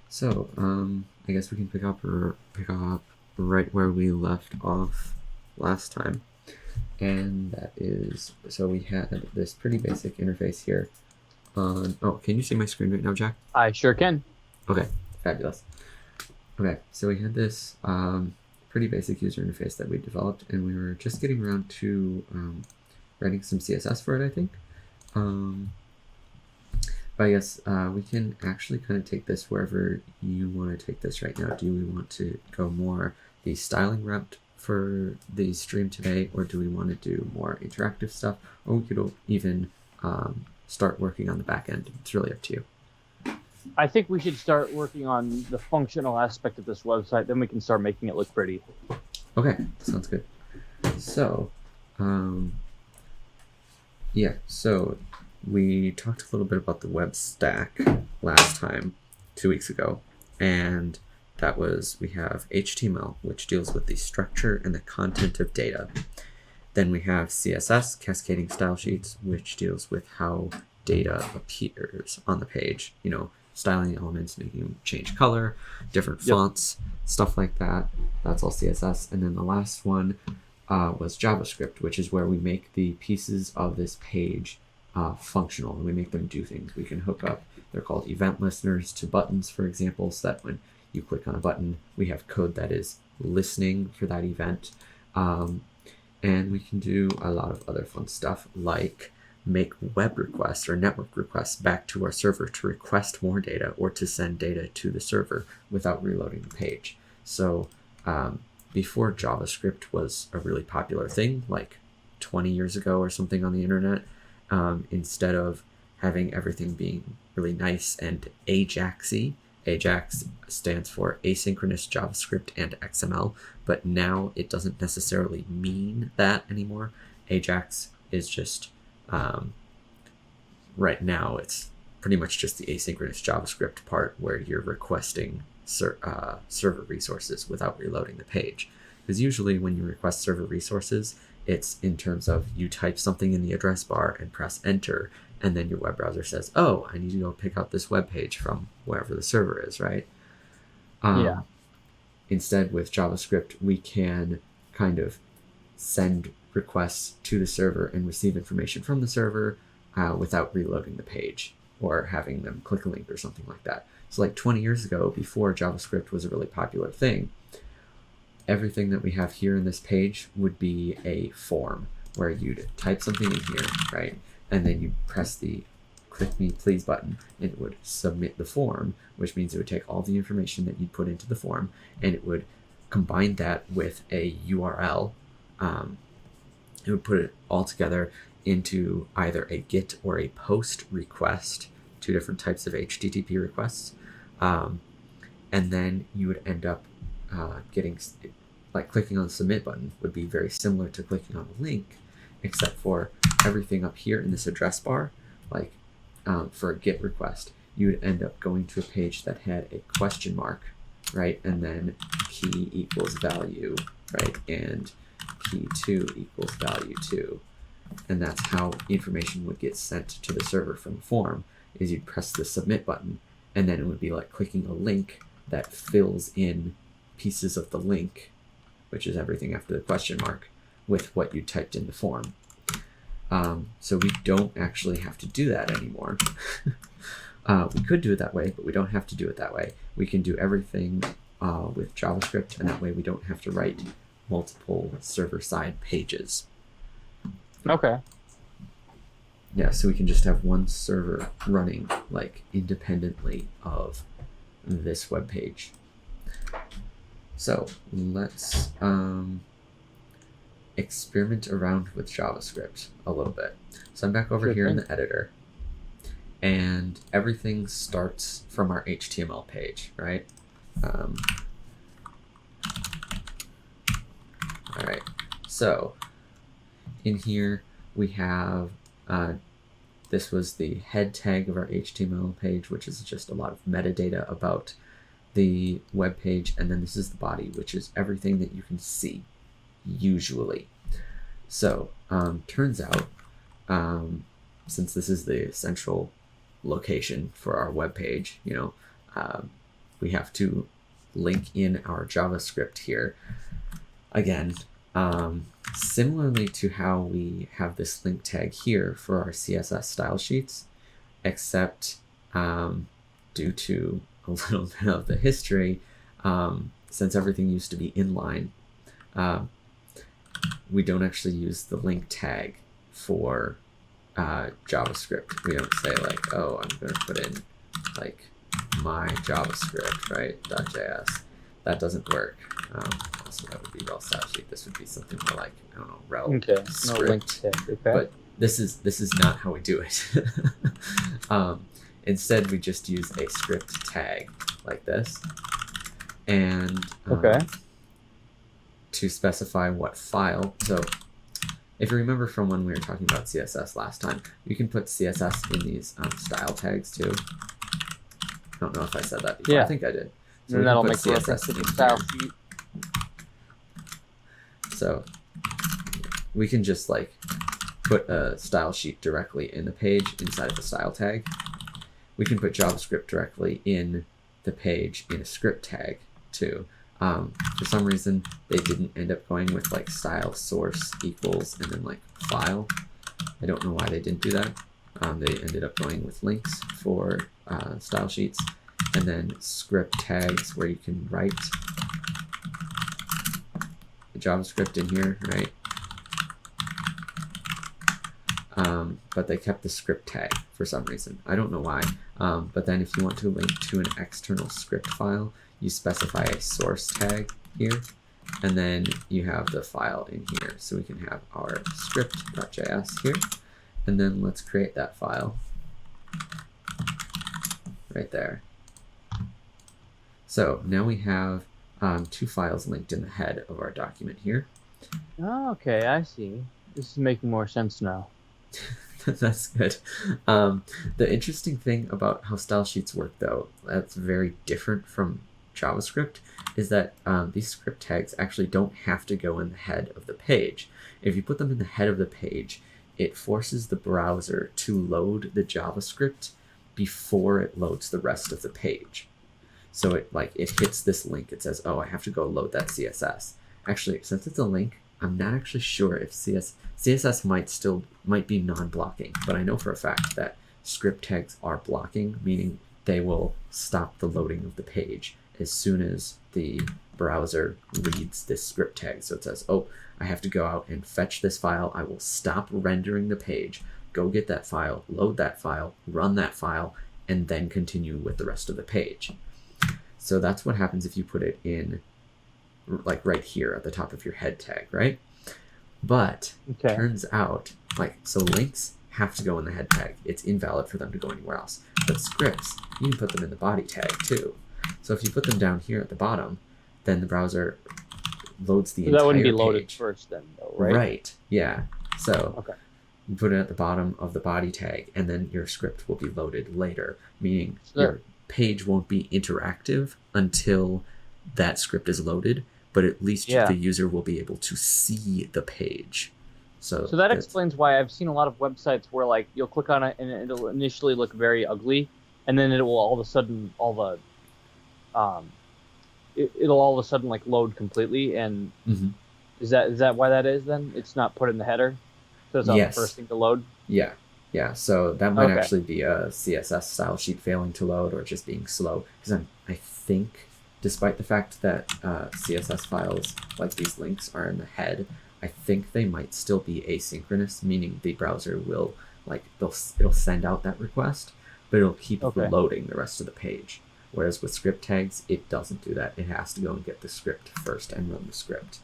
So, I guess we can pick up right where we left off last time. And that is, so we had this pretty basic interface here on, can you see my screen right now, Jack? I sure can. Okay, fabulous. Okay, so we had this pretty basic user interface that we developed, and we were just getting around to writing some CSS for it, I think. But I guess we can actually kind of take this wherever you want to take this right now. Do we want to go more the styling route for the stream today, or do we want to do more interactive stuff? Or we could even start working on the back end. It's really up to you. I think we should start working on the functional aspect of this website, then we can start making it look pretty. Okay, sounds good. So, yeah, so we talked a little bit about the web stack last time, 2 weeks ago, and that was, we have HTML, which deals with the structure and the content of data. Then we have CSS, cascading style sheets, which deals with how data appears on the page, you know, styling elements, making them change color, different fonts, stuff like that. That's all CSS. And then the last one was JavaScript, which is where we make the pieces of this page functional, and we make them do things. We can hook up, they're called event listeners, to buttons, for example, so that when you click on a button, we have code that is listening for that event. And we can do a lot of other fun stuff, like make web requests or network requests back to our server to request more data or to send data to the server without reloading the page. So before JavaScript was a really popular thing, like 20 years ago or something on the internet, instead of having everything being really nice and Ajax-y, Ajax stands for asynchronous JavaScript and XML, but now it doesn't necessarily mean that anymore. Ajax is just, right now it's pretty much just the asynchronous JavaScript part where you're requesting server resources without reloading the page. Because usually when you request server resources, it's in terms of you type something in the address bar and press enter, and then your web browser says, oh, I need to go pick up this web page from wherever the server is, right? Yeah. Instead, with JavaScript, we can kind of send requests to the server and receive information from the server without reloading the page or having them click a link or something like that. So like 20 years ago, before JavaScript was a really popular thing, everything that we have here in this page would be a form where you'd type something in here, right? And then you press the click me please button, and it would submit the form, which means it would take all the information that you'd put into the form, and it would combine that with a URL. It would put it all together into either a GET or a POST request, two different types of HTTP requests. And then you would end up getting, like clicking on the submit button would be very similar to clicking on a link, except for everything up here in this address bar, like for a GET request, you would end up going to a page that had a question mark, right? And then key equals value, right? And key 2 equals value 2. And that's how information would get sent to the server from the form, is you'd press the submit button, and then it would be like clicking a link that fills in pieces of the link, which is everything after the question mark, with what you typed in the form. So we don't actually have to do that anymore. We could do it that way, but we don't have to do it that way. We can do everything with JavaScript, and that way we don't have to write multiple server-side pages. Okay. Yeah, so we can just have one server running like independently of this web page. So let's experiment around with JavaScript a little bit. So I'm back over here in the editor, and everything starts from our HTML page, right? All right, so in here we have, this was the head tag of our HTML page, which is just a lot of metadata about the web page, and then this is the body, which is everything that you can see usually. So turns out, since this is the central location for our web page, you know, we have to link in our JavaScript here. Again, similarly to how we have this link tag here for our CSS style sheets, except due to a little bit of the history, since everything used to be inline, we don't actually use the link tag for JavaScript. We don't say like, oh, I'm going to put in like my JavaScript, right, .js. That doesn't work. Also, that would be rel style sheet. This would be something more like, I don't know, rel script. No link tag. Okay. But this is not how we do it. Instead, we just use a script tag like this, and to specify what file. So if you remember from when we were talking about CSS last time, you can put CSS in these style tags too. I don't know if I said that before. Yeah. I think I did. So and that'll make CSS to the style sheet. So we can just like put a style sheet directly in the page inside of the style tag. We can put JavaScript directly in the page in a script tag too. For some reason, they didn't end up going with like style source equals and then like file. I don't know why they didn't do that. They ended up going with links for style sheets, and then script tags where you can write JavaScript in here, right? But they kept the script tag for some reason. I don't know why. But then if you want to link to an external script file, you specify a source tag here, and then you have the file in here. So we can have our script.js here, and then let's create that file right there. So now we have two files linked in the head of our document here. Oh, okay, I see. This is making more sense now. That's good. The interesting thing about how style sheets work, though, that's very different from JavaScript, is that these script tags actually don't have to go in the head of the page. If you put them in the head of the page, it forces the browser to load the JavaScript before it loads the rest of the page. So it hits this link. It says, oh, I have to go load that CSS. Actually, since it's a link, I'm not actually sure if CSS might be non-blocking, but I know for a fact that script tags are blocking, meaning they will stop the loading of the page as soon as the browser reads this script tag. So it says, oh, I have to go out and fetch this file. I will stop rendering the page, go get that file, load that file, run that file, and then continue with the rest of the page. So that's what happens if you put it in like right here at the top of your head tag, right? But turns out, so links have to go in the head tag. It's invalid for them to go anywhere else. But scripts, you can put them in the body tag too. So if you put them down here at the bottom, then the browser loads the entire page. That wouldn't be loaded first then, though, right? Right, yeah. So you put it at the bottom of the body tag, and then your script will be loaded later, meaning your page won't be interactive until that script is loaded, but at least the user will be able to see the page. So that explains why I've seen a lot of websites where like you'll click on it and it'll initially look very ugly, and then it will all of a sudden it'll all of a sudden like load completely. And is that why that is? Then it's not put in the header, so it's not the first thing to load. Yeah. So that might actually be a CSS style sheet failing to load or just being slow, because I think, despite the fact that CSS files like these links are in the head, I think they might still be asynchronous, meaning the browser will it'll send out that request, but it'll keep loading the rest of the page. Whereas with script tags, it doesn't do that. It has to go and get the script first and run the script.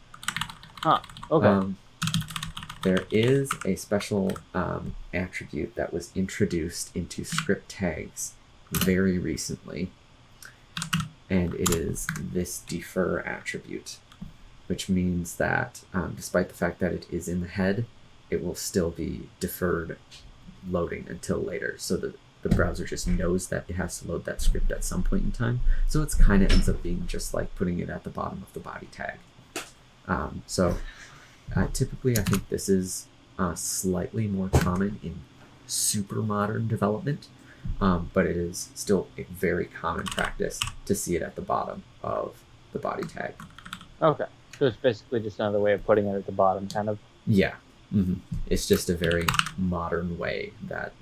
There is a special attribute that was introduced into script tags very recently, and it is this defer attribute, which means that despite the fact that it is in the head, it will still be deferred loading until later, so that the browser just knows that it has to load that script at some point in time. So it's kind of ends up being just like putting it at the bottom of the body tag. Typically, I think this is slightly more common in super modern development, but it is still a very common practice to see it at the bottom of the body tag. Okay, so it's basically just another way of putting it at the bottom, kind of. Yeah, it's just a very modern way that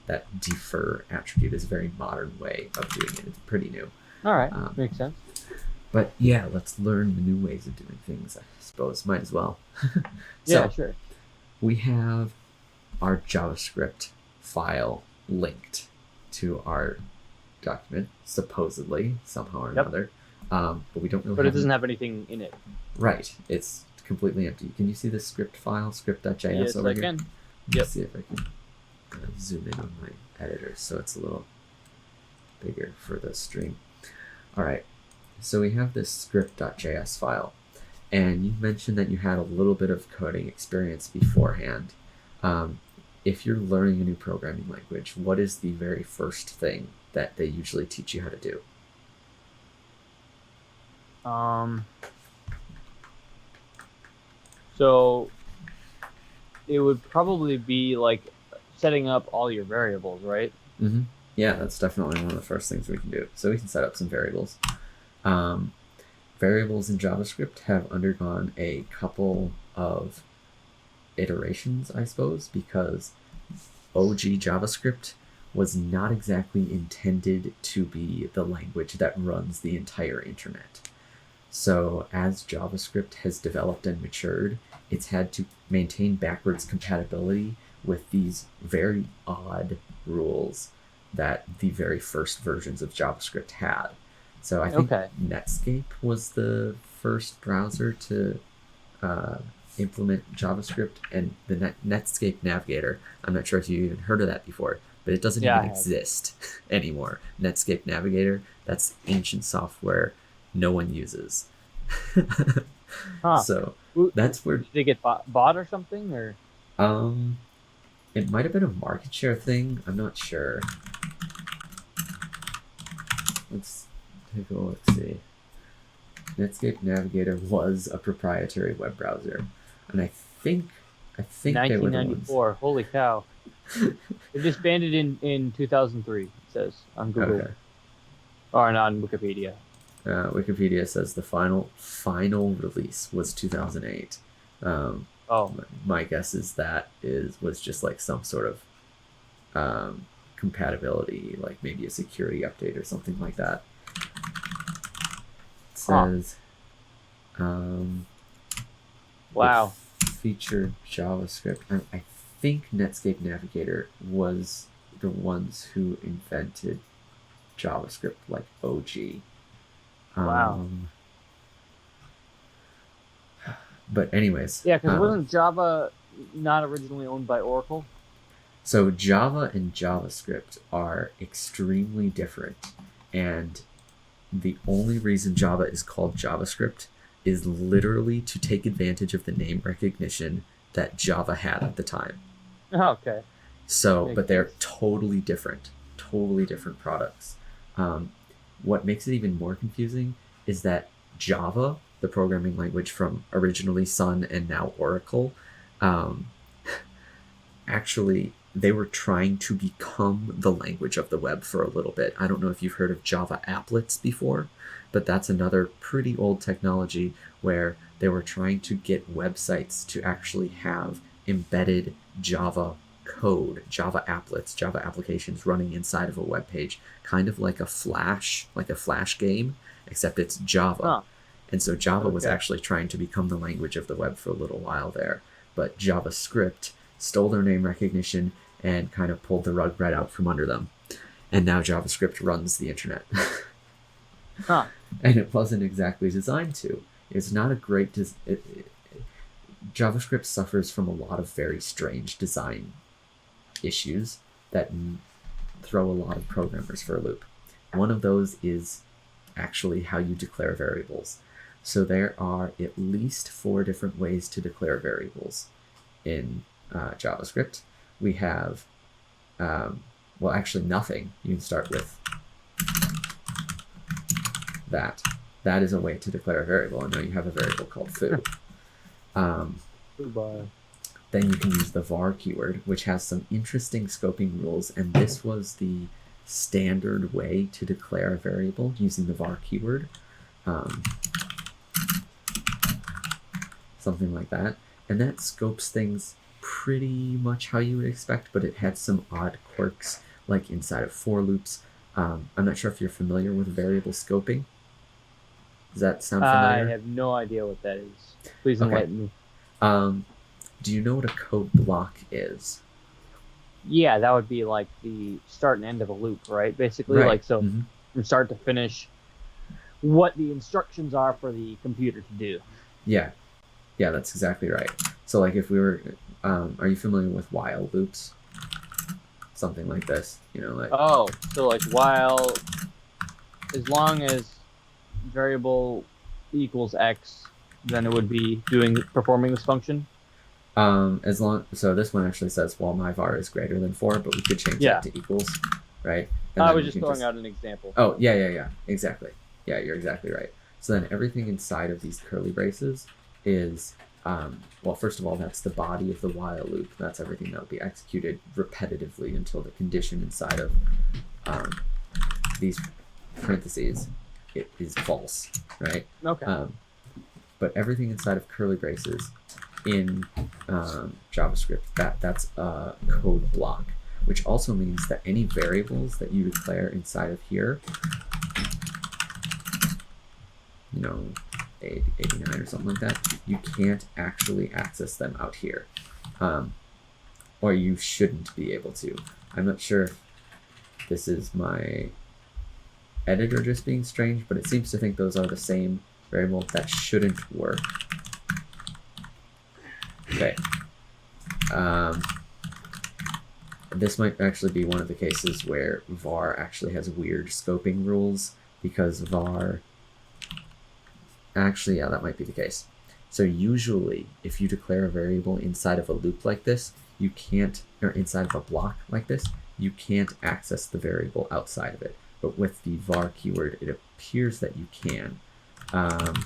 that defer attribute is a very modern way of doing it. It's pretty new. All right, makes sense. But yeah, let's learn the new ways of doing things, I suppose. Might as well. Yeah, sure. We have our JavaScript file linked to our document, supposedly, somehow or another. But we don't really But it doesn't have anything in it. Right. It's completely empty. Can you see the script file, script.js yes, over I here? can. Let's see if I can zoom in on my editor so it's a little bigger for the stream. All right. So we have this script.js file, and you mentioned that you had a little bit of coding experience beforehand. If you're learning a new programming language, what is the very first thing that they usually teach you how to do? So it would probably be like setting up all your variables, right? Mm-hmm. Yeah, that's definitely one of the first things we can do. So we can set up some variables. Variables in JavaScript have undergone a couple of iterations, I suppose, because OG JavaScript was not exactly intended to be the language that runs the entire internet. So as JavaScript has developed and matured, it's had to maintain backwards compatibility with these very odd rules that the very first versions of JavaScript had. So I think Netscape was the first browser to implement JavaScript, and the Netscape Navigator, I'm not sure if you even heard of that before, but it doesn't even exist anymore. Netscape Navigator, that's ancient software no one uses. So that's where... Did they get bought or something? Or it might have been a market share thing. I'm not sure. Let's take a look, see. Netscape Navigator was a proprietary web browser, and I think 1994. Holy cow! It disbanded in 2003. It says on Google, or not on Wikipedia. Wikipedia says the final release was 2008. My guess is that was just like some sort of compatibility, like maybe a security update or something like that. It says, wow. Featured JavaScript. I think Netscape Navigator was the ones who invented JavaScript, like OG. Wow. But anyways. Yeah, because wasn't Java not originally owned by Oracle? So Java and JavaScript are extremely different, and the only reason Java is called JavaScript is literally to take advantage of the name recognition that Java had at the time. Okay. So, but they're totally different products. What makes it even more confusing is that Java, the programming language from originally Sun and now Oracle, actually, they were trying to become the language of the web for a little bit. I don't know if you've heard of Java applets before, but that's another pretty old technology where they were trying to get websites to actually have embedded Java code, Java applets, Java applications running inside of a web page, kind of like a Flash game, except it's Java. And so Java was actually trying to become the language of the web for a little while there, but JavaScript stole their name recognition and kind of pulled the rug right out from under them. And now JavaScript runs the internet. And it wasn't exactly designed to. It's not a great... JavaScript suffers from a lot of very strange design issues that throw a lot of programmers for a loop. One of those is actually how you declare variables. So there are at least 4 different ways to declare variables in JavaScript. We have, well, actually nothing. You can start with that. That is a way to declare a variable, and now you have a variable called foo. then you can use the var keyword, which has some interesting scoping rules, and this was the standard way to declare a variable using the var keyword. Something like that. And that scopes things pretty much how you would expect, but it had some odd quirks, like inside of for loops. I'm not sure if you're familiar with variable scoping. Does that sound familiar? I have no idea what that is. Please enlighten me. Do you know what a code block is? Yeah, that would be like the start and end of a loop, right? Basically, Right. like so from start to finish, what the instructions are for the computer to do. Yeah, that's exactly right. So like if we were, are you familiar with while loops? Something like this, like. Oh, so like while, as long as variable equals x, then it would be performing this function. So this one actually says while my var is greater than 4, but we could change that to equals, right? And I was just throwing out an example. Oh, yeah, exactly. Yeah, you're exactly right. So then everything inside of these curly braces is, well, first of all, that's the body of the while loop. That's everything that will be executed repetitively until the condition inside of these parentheses is false, right? Okay. But everything inside of curly braces in JavaScript, that's a code block, which also means that any variables that you declare inside of here, 89 or something like that, you can't actually access them out here, or you shouldn't be able to. I'm not sure if this is my editor just being strange, but it seems to think those are the same variable. That shouldn't work. Okay. This might actually be one of the cases where var actually has weird scoping rules, because var... Actually, yeah, that might be the case. So usually, if you declare a variable inside of a loop like this, you can't, or inside of a block like this, you can't access the variable outside of it. But with the var keyword, it appears that you can. I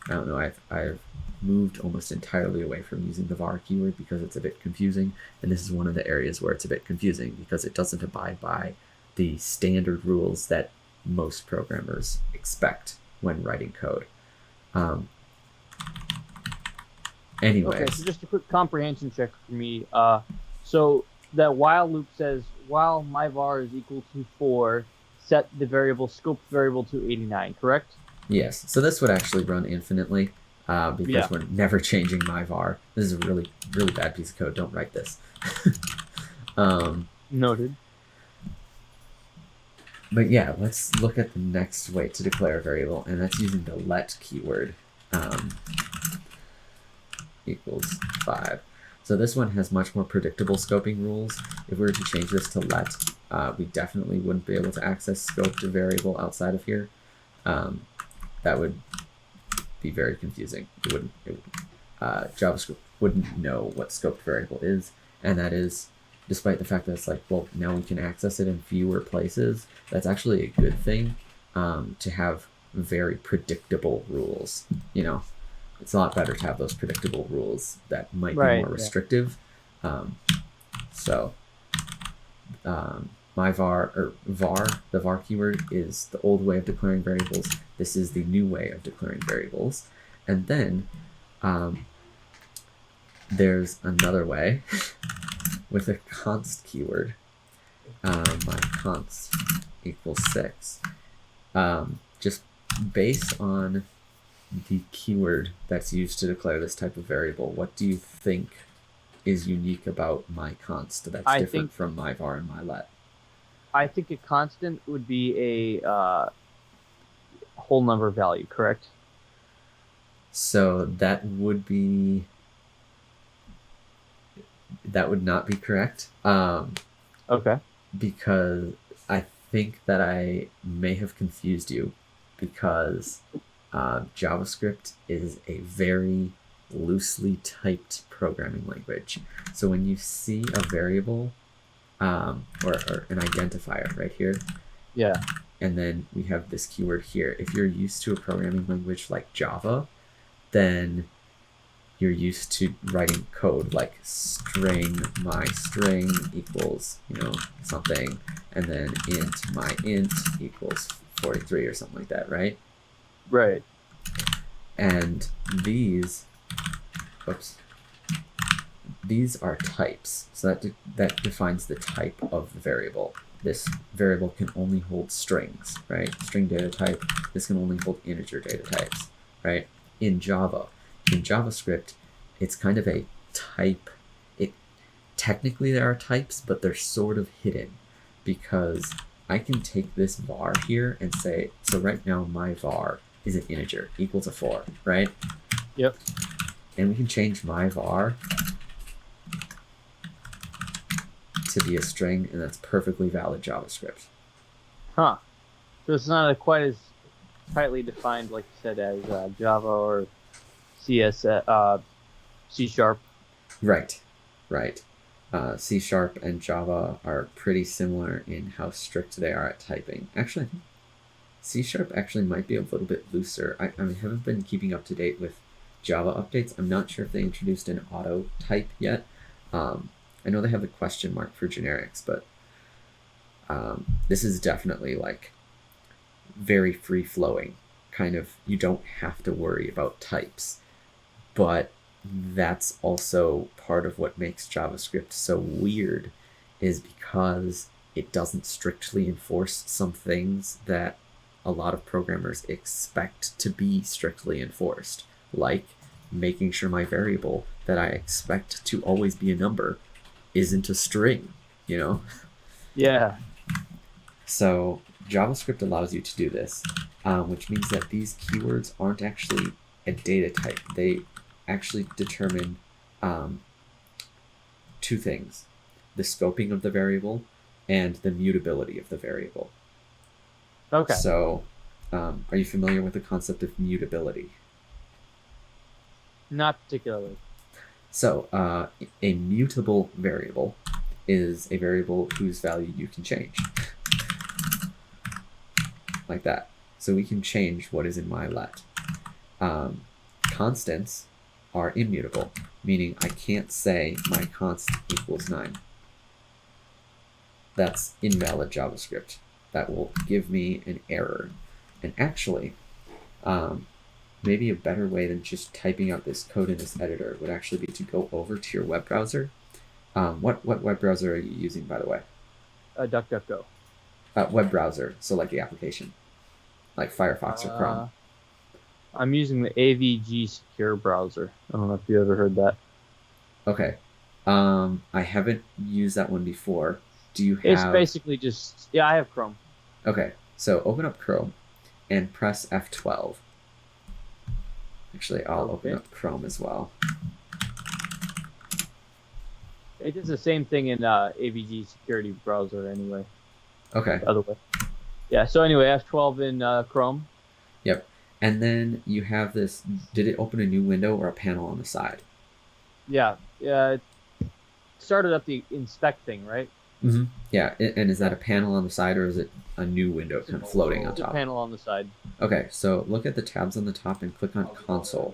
don't know, I've moved almost entirely away from using the var keyword because it's a bit confusing, and this is one of the areas where it's a bit confusing because it doesn't abide by the standard rules that most programmers expect when writing code. Anyways. Okay, so just a quick comprehension check for me. So that while loop says while my var is equal to 4, set the scope variable to 89, correct? Yes. So this would actually run infinitely because we're never changing my var. This is a really, really bad piece of code. Don't write this. Noted. But yeah, let's look at the next way to declare a variable, and that's using the let keyword. Equals 5. So this one has much more predictable scoping rules. If we were to change this to let, we definitely wouldn't be able to access scoped variable outside of here. That would be very confusing. JavaScript wouldn't know what scoped variable is, and that is, despite the fact that it's like, well, now we can access it in fewer places. That's actually a good thing, to have very predictable rules. It's a lot better to have those predictable rules that might be more restrictive. My var, or var, the var keyword is the old way of declaring variables. This is the new way of declaring variables. And then there's another way with a const keyword. My const equals 6. Just based on the keyword that's used to declare this type of variable, what do you think is unique about my const that's different from my var and my let? I think a constant would be a whole number value, correct? So that would not be correct. Okay. Because I think that I may have confused you, because JavaScript is a very loosely typed programming language. So when you see a variable, or an identifier right here, and then we have this keyword here, if you're used to a programming language like Java, then you're used to writing code like string my string equals, something, and then int my int equals 43 or something like that, right? Right. And these are types. So that defines the type of the variable. This variable can only hold strings, right? String data type. This can only hold integer data types, right? In JavaScript, it's kind of a type. Technically there are types, but they're sort of hidden, because I can take this var here and say, so right now my var is an integer, equals a 4, right? Yep. And we can change my var to be a string, and that's perfectly valid JavaScript. Huh. So it's not quite as tightly defined, like you said, as Java or CSS, C#. Right. C# and Java are pretty similar in how strict they are at typing. Actually, I think C# actually might be a little bit looser. I haven't been keeping up to date with Java updates. I'm not sure if they introduced an auto type yet. I know they have a question mark for generics, but this is definitely like very free-flowing. Kind of, you don't have to worry about types. But that's also part of what makes JavaScript so weird, is because it doesn't strictly enforce some things that a lot of programmers expect to be strictly enforced, like making sure my variable that I expect to always be a number isn't a string, Yeah. So JavaScript allows you to do this, which means that these keywords aren't actually a data type. They actually determine two things: the scoping of the variable and the mutability of the variable. Okay. So are you familiar with the concept of mutability? Not particularly. So a mutable variable is a variable whose value you can change. Like that. So we can change what is in my let. Constants are immutable, meaning I can't say my const equals 9. That's invalid JavaScript. That will give me an error. And actually, maybe a better way than just typing out this code in this editor would actually be to go over to your web browser. What web browser are you using, by the way? DuckDuckGo. Web browser, so like the application, like Firefox or Chrome. I'm using the AVG Secure browser. I don't know if you ever heard that. Okay. I haven't used that one before. Do you have... It's basically just... Yeah, I have Chrome. Okay, so open up Chrome and press F12. Actually, I'll open up Chrome as well. It does the same thing in AVG Security browser anyway. Okay. The other way. Yeah, so anyway, F12 in Chrome. Yep. And then you have this... Did it open a new window or a panel on the side? Yeah. It started up the inspect thing, right? Mm-hmm. Yeah, and is that a panel on the side, or is it a new window kind of floating on top? It's a panel on the side. Okay, so look at the tabs on the top and click on console.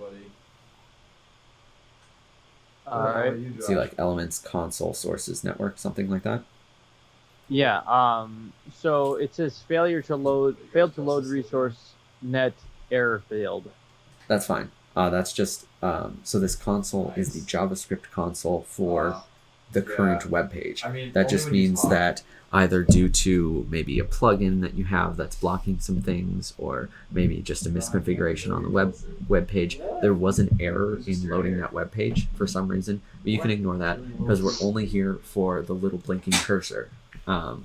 Alright. See like elements, console, sources, network, something like that? Yeah, so it says failed to load resource net error failed. That's fine. That's just, so this console is the JavaScript console for the current web page. That just means that either due to maybe a plugin that you have that's blocking some things, or maybe just a misconfiguration on the web page, there was an error in loading that web page for some reason. But you can ignore that, because we're only here for the little blinking cursor,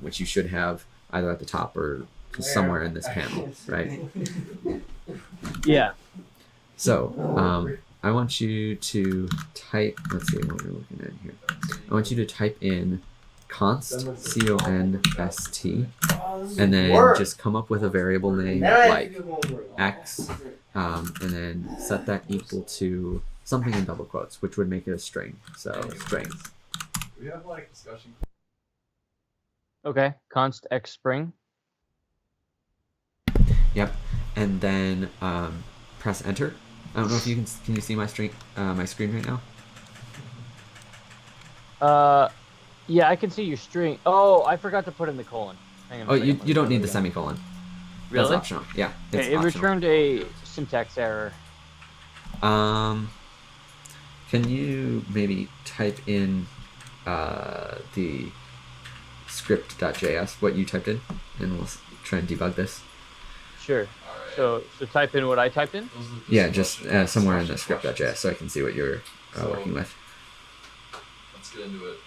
which you should have either at the top or somewhere in this panel, right? Yeah. So I want you to type, let's see what we're looking at here. I want you to type in const, C-O-N-S-T, and then just come up with a variable name like x, and then set that equal to something in double quotes, which would make it a string. So string. We have like discussion. Okay, const x string. Yep, and then press enter. I don't know if you can you see my screen right now? Yeah, I can see your string. Oh, I forgot to put in the colon. Hang on a Oh, second, let you me don't try need that the again. semicolon. That's Really? optional. Yeah, it's Okay, it optional. returned a syntax error. Can you maybe type in the script.js, what you typed in, and we'll try and debug this. Sure. Alright. So type in what I typed in. Those are Yeah, just somewhere in the discussion script.js questions. so I can see what you're working with. Let's get into it.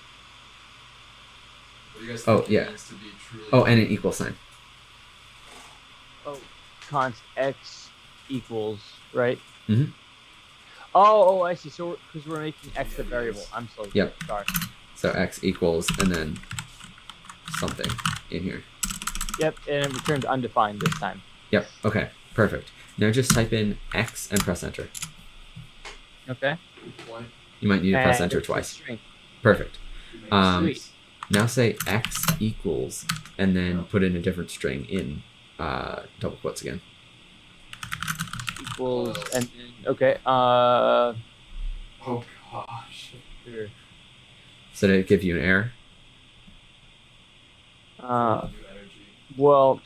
What do you guys Oh, think yeah. it means to be truly... Oh, and an equal sign. Oh, const x equals, right? Mhm. Oh, I see. So because we're making x a variable. I'm so Yep. sorry. So x equals and then something in here. Yep, and it returned undefined this time. Yep. Okay. Perfect. Now just type in x and press enter. Okay. Point. You might need to press And enter it's a twice. string. Perfect. Sweet. Now say x equals and then put in a different string in double quotes again. Equals and then, okay. Oh gosh. Sure. So did it give you an error? New energy. Well,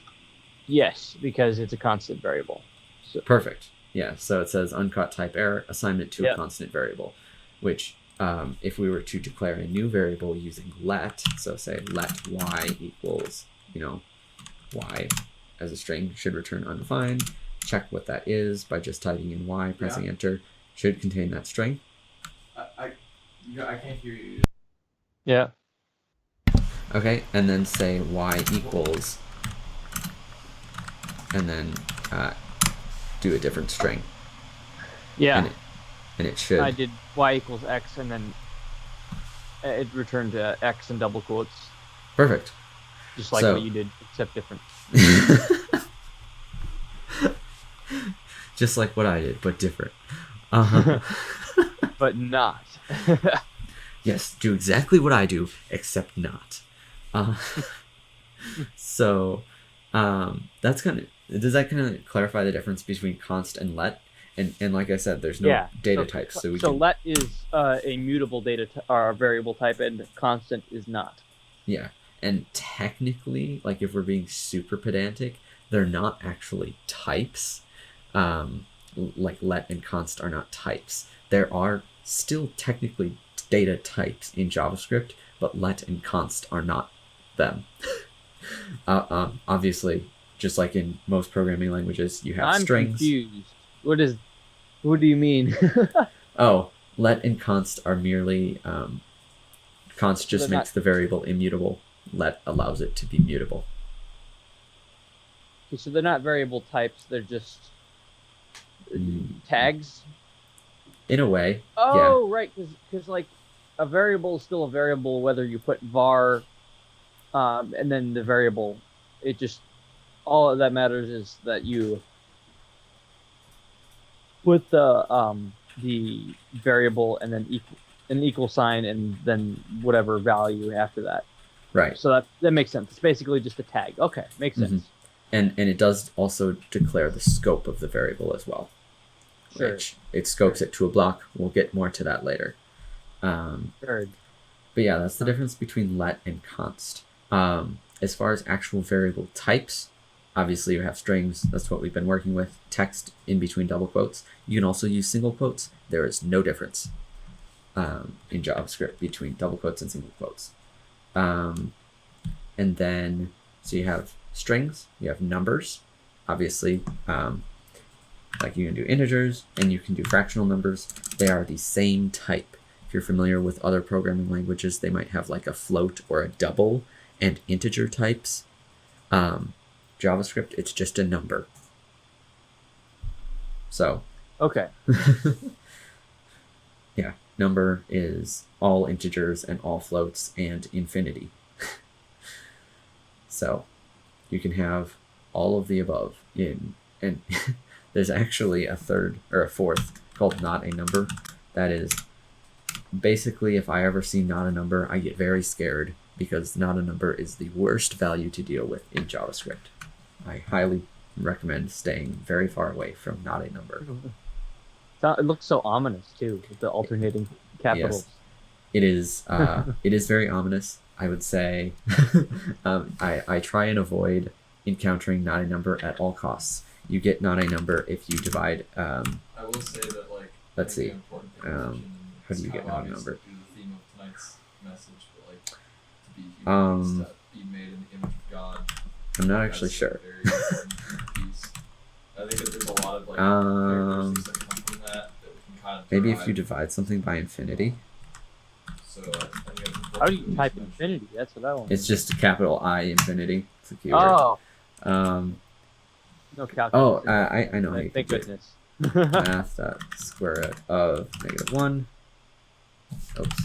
yes, because it's a constant variable. So Perfect. Yeah, so it says uncaught type error, assignment to Yep. a constant variable, which if we were to declare a new variable using let, so say let y equals, y as a string, should return undefined. Check what that is by just typing in y, pressing enter, should contain that string. I can't hear you. yeah. Okay, and then say y equals, and then do a different string. Yeah. And it should. I did y equals x and then it returned x in double quotes. Perfect. Just like So- what you did, except different. Just like what I did, but different. But not. Yes, do exactly what I do, except not. So that's does that kind of clarify the difference between const and let? And like I said, there's no data types, so we can... let is a mutable or variable type, and constant is not. Yeah, and technically, like if we're being super pedantic, they're not actually types. Like let and const are not types. There are still technically data types in JavaScript, but let and const are not them. Obviously, just like in most programming languages, you have strings. I'm confused. What do you mean? Oh, let and const are merely const just They're makes the variable immutable. Let allows it to be mutable. Okay, so they're not variable types. They're just tags. In a way. Oh, right, because like a variable is still a variable whether you put var, and then the variable. It just all that matters is that you put the variable and then an equal sign and then whatever value after that. Right. So that makes sense. It's basically just a tag. Okay, makes sense. And it does also declare the scope of the variable as well. Sure. Which it scopes it to a block. We'll get more to that later. Sure. But yeah, that's the difference between let and const. As far as actual variable types, obviously you have strings. That's what we've been working with. Text in between double quotes. You can also use single quotes. There is no difference in JavaScript between double quotes and single quotes. And then, so you have strings, you have numbers, obviously, like you can do integers and you can do fractional numbers. They are the same type. If you're familiar with other programming languages, they might have like a float or a double and integer types. JavaScript, it's just a number. So. Okay. Yeah, number is all integers and all floats and infinity. So you can have all of the above and there's actually a third or a fourth called not a number. That is basically, if I ever see not a number, I get very scared because not a number is the worst value to deal with in JavaScript. I highly recommend staying very far away from not a number. It looks so ominous too, with the alternating capitals. It is very ominous. I would say I try and avoid encountering not a number at all costs. You get not a number if you divide. I will say that, like, Let's see. the important thing to mention, How do you it's get kind of not a obvious number? through the theme of tonight's message, but, like, to be human means to be made in the image of God. I'm not That's actually a sure. very important piece. I think that there's a lot of, like, characteristics that come from that we can kind of Maybe if derive. you divide something by infinity, So I think it's important How do you to type mention. infinity? That's what I want. it's just a capital I infinity. It's a keyword. Oh, Oh, no calculus. I know how you can Thank do it. goodness. Math square root of -1. Oops.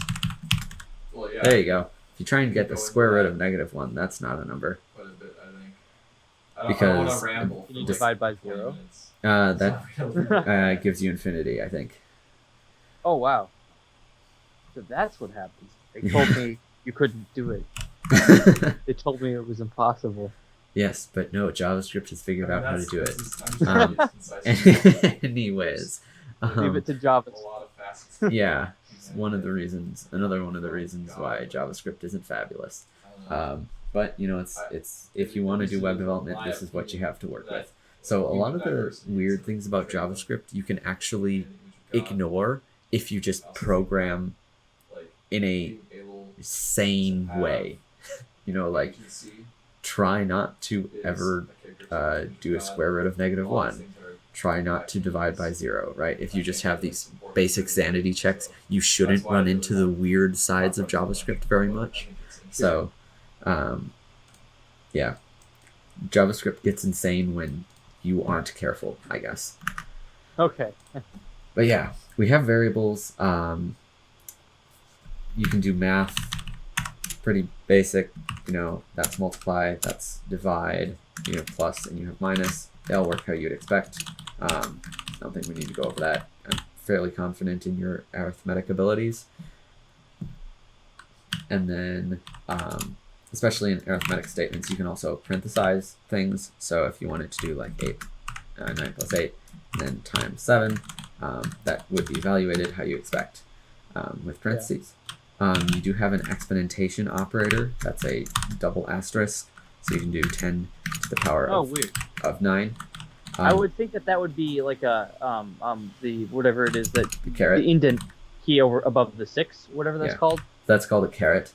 Well, yeah, There you go. If you try and get Go the into square root that. of -1, that's not a number. quite a bit, I think. I don't want Because to ramble. Can you for, divide by 20 0? minutes. That Sorry. gives you infinity, I think. Oh wow. So that's what happens. They told me you couldn't do it. They told me it was impossible. Yes, but no, JavaScript has figured out how to do it. I'm just being concise. Anyways, Leave it to Java. A lot of facets. yeah, it's another one of the reasons why JavaScript isn't fabulous. But you know, it's if you want to do web development, this is what you have to work with. So a lot of the weird things about JavaScript you can actually ignore if you just program in a sane way. You know, like try not to ever do a square root of -1. Try not to divide by 0, right? If you just have these basic sanity checks, you shouldn't run into the weird sides of JavaScript very much. So, yeah, JavaScript gets insane when you aren't careful, I guess. Okay. But yeah, we have variables. You can do math, pretty basic. You know, that's multiply, that's divide. You have plus and you have minus. They all work how you'd expect. I don't think we need to go over that. I'm fairly confident in your arithmetic abilities. And then, especially in arithmetic statements, you can also parenthesize things. So if you wanted to do like 9 plus 8, and then times 7, that would be evaluated how you expect with parentheses. You do have an exponentiation operator. That's a double asterisk. So you can do 10 to the power Weird. of 9. I would think that would be like a the whatever it is that The caret. the indent key over above the 6, whatever that's Yeah. called. That's called a caret.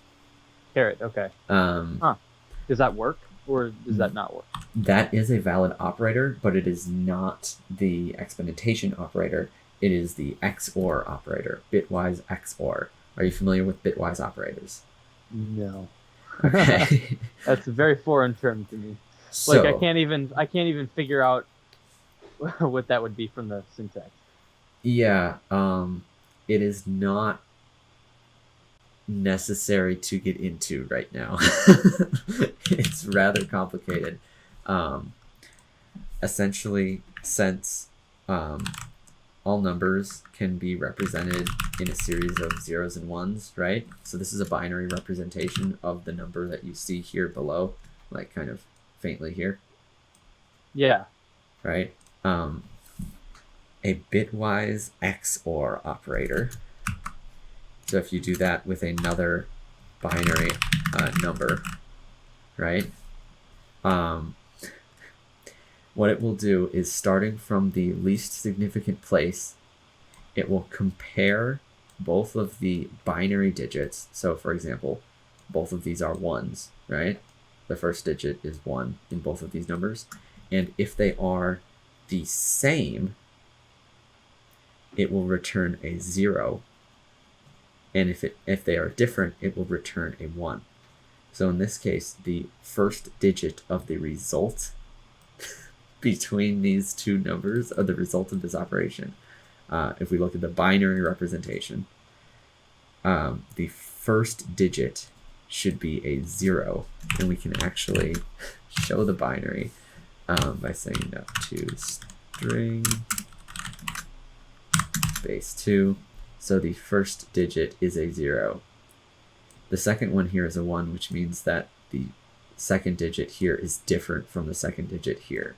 Caret. Okay. Does that work or does that not work? That is a valid operator, but it is not the exponentiation operator. It is the XOR operator, Bitwise Xor. Are you familiar with Bitwise operators? No. Okay. That's a very foreign term to me. So, Like I can't even figure out what that would be from the syntax. yeah, it is not necessary to get into right now. It's rather complicated. Essentially, since all numbers can be represented in a series of zeros and ones, right? So this is a binary representation of the number that you see here below, like kind of faintly here, Yeah. right? A bitwise XOR operator. So if you do that with another binary number, right? What it will do is, starting from the least significant place, it will compare both of the binary digits. So for example, both of these are 1s, right? The first digit is 1 in both of these numbers. And if they are the same, it will return a 0. And if they are different, it will return a 1. So in this case, the first digit of the result between these two numbers are the result of this operation. If we look at the binary representation, the first digit should be a 0, and we can actually show the binary by saying that to string base 2. So the first digit is a 0. The second one here is a 1, which means that the second digit here is different from the second digit here.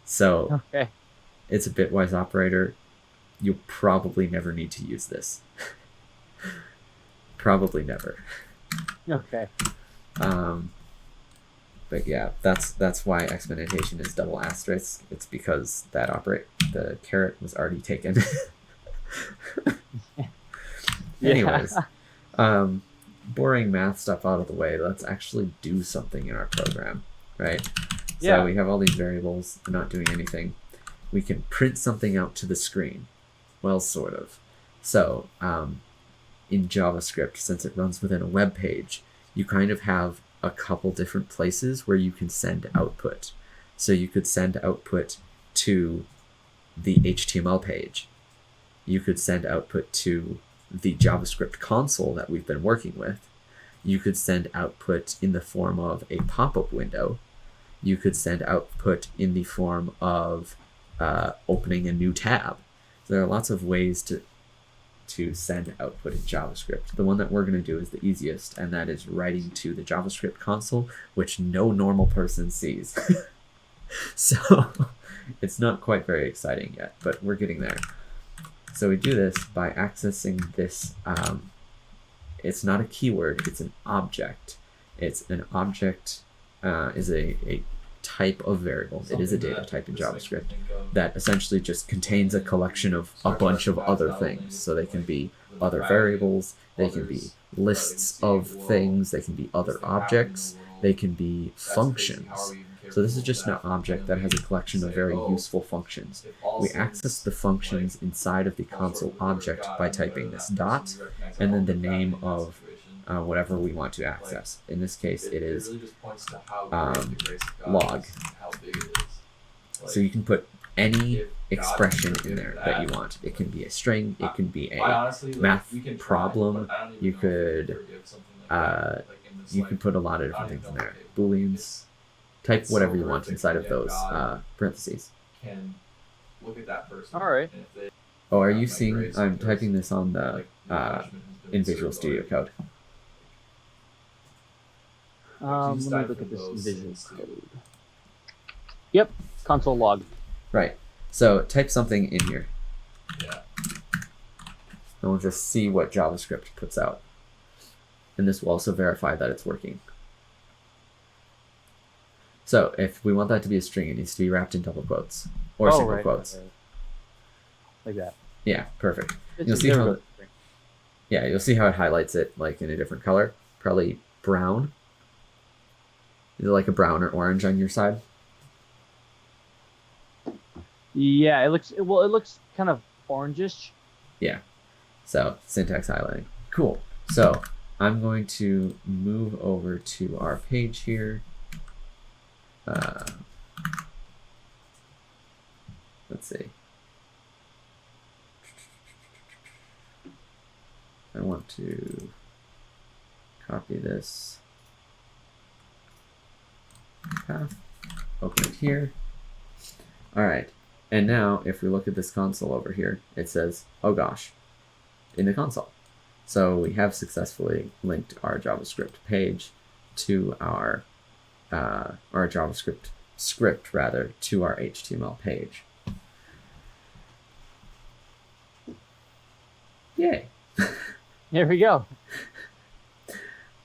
So Okay. it's a bitwise operator. You'll probably never need to use this. Probably never. Okay. But yeah, that's why experimentation is double asterisk. It's because the caret was already taken. Anyways, boring math stuff out of the way. Let's actually do something in our program, right? Yeah. So we have all these variables not doing anything. We can print something out to the screen. Well, sort of. So in JavaScript, since it runs within a web page, you kind of have a couple different places where you can send output. So you could send output to the HTML page. You could send output to the JavaScript console that we've been working with. You could send output in the form of a pop-up window. You could send output in the form of opening a new tab. So there are lots of ways to send output in JavaScript. The one that we're going to do is the easiest, and that is writing to the JavaScript console, which no normal person sees. So it's not quite very exciting yet, but we're getting there. So we do this by accessing this. It's not a keyword, it's an object. It's an object is a type of variable. It is a data type in JavaScript that essentially just contains a collection of a bunch of other things. So they can be other variables, they can be lists of things, they can be other objects, they can be functions. So this is just an object that has a collection of very useful functions. We access the functions inside of the console object by typing this dot and then the name of whatever we want to access. In this case, it is log. So you can put any expression in there that you want. It can be a string, it can be a math problem. You could put a lot of different things in there. Booleans. Type whatever you want inside of those parentheses. All right. Oh, are you seeing? I'm typing this on the in Visual Studio Code. Let me look at this in Visual Code. Yep, console log. Right. So type something in here. Yeah. And we'll just see what JavaScript puts out. And this will also verify that it's working. So if we want that to be a string, it needs to be wrapped in double quotes or single quotes. Right. Like that. Yeah, perfect. You'll see how you'll see how it highlights it like in a different color, probably brown. Is it like a brown or orange on your side? Yeah, it looks kind of orangish. Yeah. So syntax highlighting. Cool. So I'm going to move over to our page here. Let's see. I want to copy this path, open it here. All right. And now if we look at this console over here, it says, oh gosh, in the console. So we have successfully linked our JavaScript page to our JavaScript script rather to our HTML page. Yay! There we go.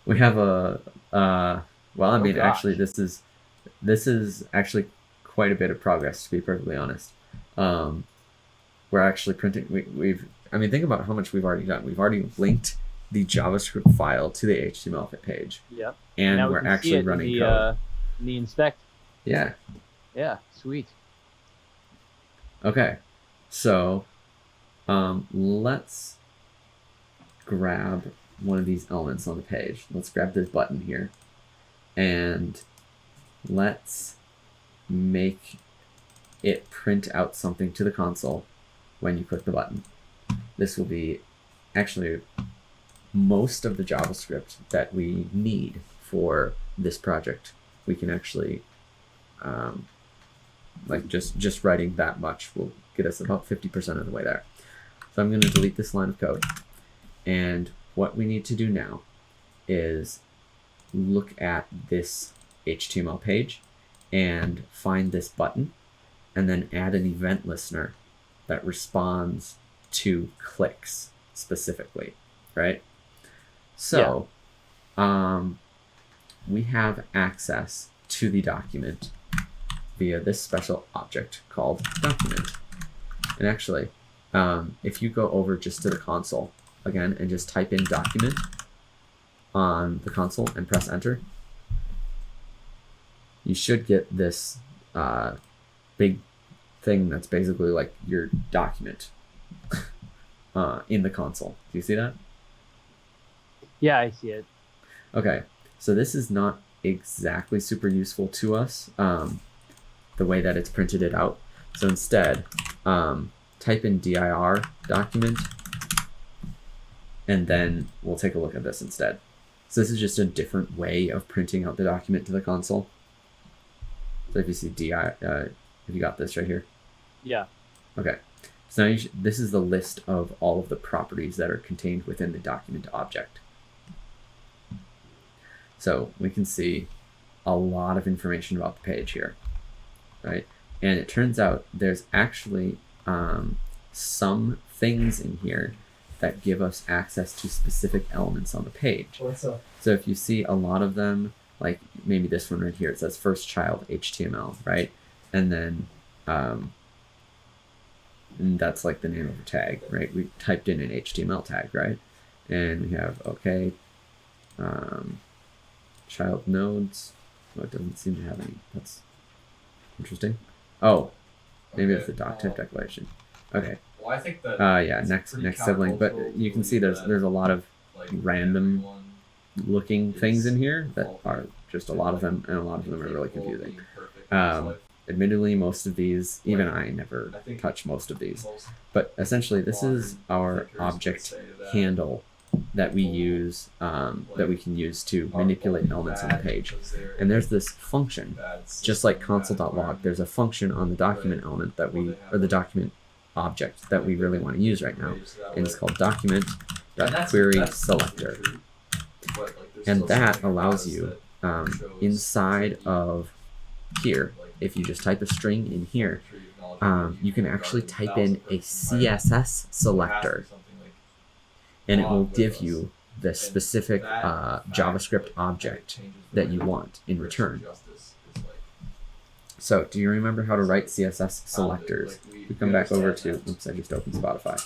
We have a well, I mean, gosh. actually, this is actually quite a bit of progress, to be perfectly honest. We're actually printing. I mean, think about how much we've already done. We've already linked the JavaScript file to the HTML page. Yep. And now we're actually running code. In the inspect. Yeah. Yeah. Sweet. Okay. So, let's grab one of these elements on the page. Let's grab this button here, and let's make it print out something to the console when you click the button. This will be actually most of the JavaScript that we need for this project. We can actually, like just writing that much will get us about 50% of the way there. So I'm going to delete this line of code. And what we need to do now is look at this HTML page and find this button and then add an event listener that responds to clicks specifically, right? So we have access to the document via this special object called document. And actually, if you go over just to the console again and just type in document on the console and press enter, you should get this big thing that's basically like your document in the console. Do you see that? Yeah, I see it. Okay, so this is not exactly super useful to us, the way that it's printed it out. So instead, type in dir document, and then we'll take a look at this instead. So this is just a different way of printing out the document to the console. So if you see if you got this right here. Yeah. Okay. So now this is the list of all of the properties that are contained within the document object. So we can see a lot of information about the page here, right? And it turns out there's actually some things in here that give us access to specific elements on the page. So if you see a lot of them, like maybe this one right here, it says first child HTML, right? And then and that's like the name of a tag, right? We typed in an HTML tag, right? And we have, okay, child nodes. Oh, it doesn't seem to have any. That's interesting. Oh, maybe it's the doc type declaration. Okay. Well, I think that yeah, next sibling. But you can see there's a lot of random looking things in here that are just a lot of them, and a lot of them are really confusing. Admittedly, most of these, even I never touch most of these. But essentially, this is our object handle that we use, that we can use to manipulate elements on the page. And there's this function, just like console.log, there's a function on the document element that or the document object that we really want to use right now. And it's called document.querySelector. And that allows you, inside of here, if you just type a string in here, you can actually type in a CSS selector, and it will give you the specific JavaScript object that you want in return. So do you remember how to write CSS selectors? We come back over to, oops, I just opened Spotify.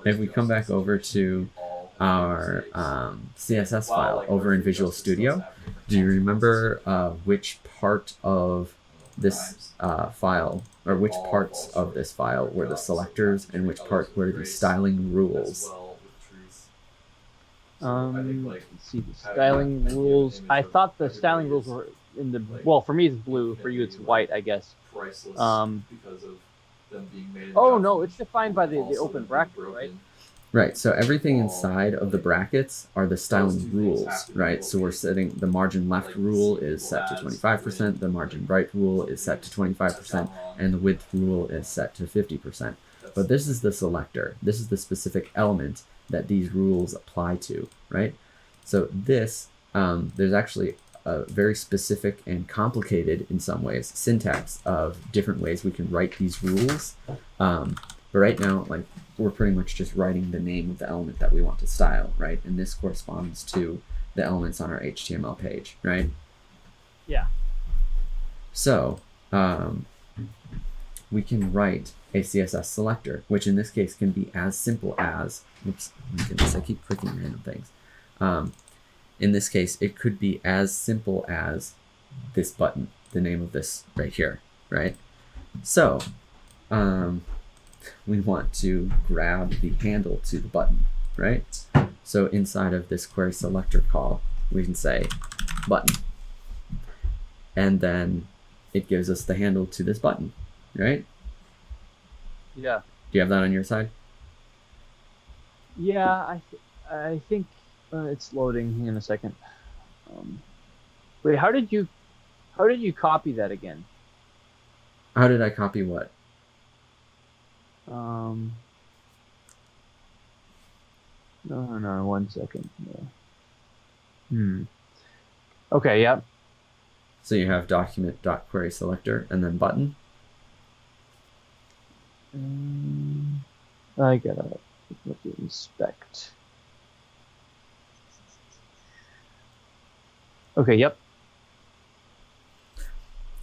If we come back over to our CSS file over in Visual Studio, do you remember which part of this file, or which parts of this file were the selectors and which part were the styling rules? Let's see, the styling rules. I thought the styling rules were in the, well, for me it's blue, for you it's white, I guess. Oh no, it's defined by the open bracket, right? Right, so everything inside of the brackets are the styling rules, right? So we're setting, the margin left rule is set to 25%, the margin right rule is set to 25%, and the width rule is set to 50%. But this is the selector. This is the specific element that these rules apply to, right? So this, there's actually a very specific and complicated, in some ways, syntax of different ways we can write these rules. But right now, like, we're pretty much just writing the name of the element that we want to style, right? And this corresponds to the elements on our HTML page, right? Yeah. So we can write a CSS selector, which in this case can be as simple as, oops, my goodness, I keep clicking random things. In this case, it could be as simple as this button, the name of this right here, right? So we want to grab the handle to the button, right? So inside of this query selector call, we can say button. And then it gives us the handle to this button, right? Yeah. Do you have that on your side? Yeah, I think it's loading. Hang on a second. Wait, how did you copy that again? How did I copy what? No, 1 second. Yeah. Okay, yeah. So you have document.querySelector and then button. I gotta inspect. Okay, yep.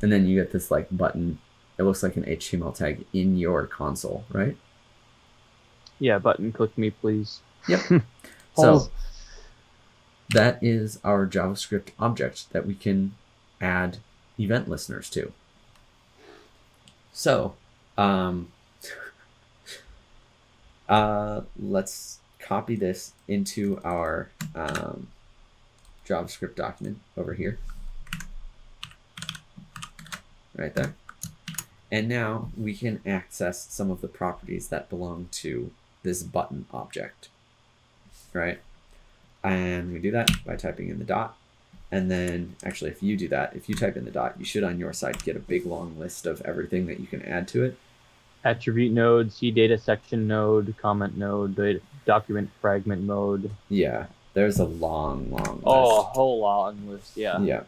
And then you get this like button. It looks like an HTML tag in your console, right? Yeah, button, click me, please. Yep. So that is our JavaScript object that we can add event listeners to. So let's copy this into our JavaScript document over here. Right there. And now we can access some of the properties that belong to this button object, right? And we do that by typing in the dot. And then actually, if you do that, if you type in the dot, you should on your side get a big long list of everything that you can add to it. Attribute node, see data section node, comment node, document fragment mode. Yeah, there's a long list. Oh, a whole long list, yeah. Yeah.